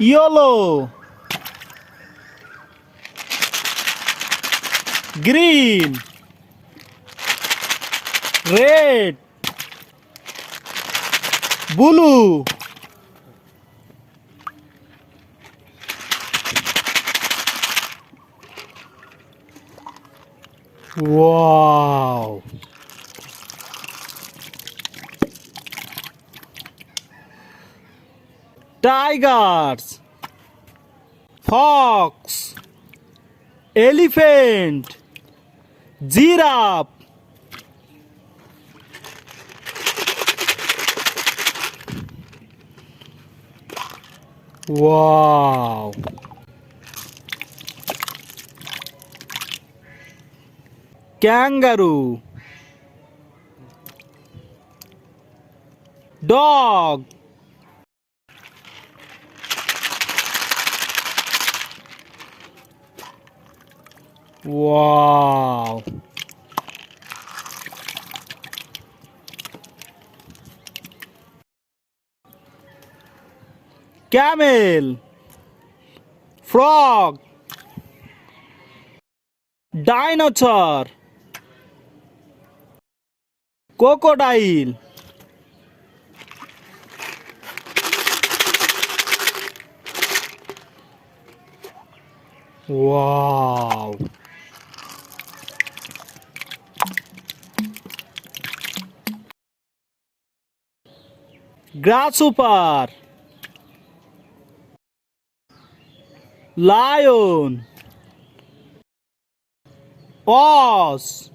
yellow, green, red, blue, wow, tigers, fox, elephant, giraffe, wow, kangaroo, dog, wow, camel, frog, dinosaur, crocodile, wow, grasshopper, lion, horse,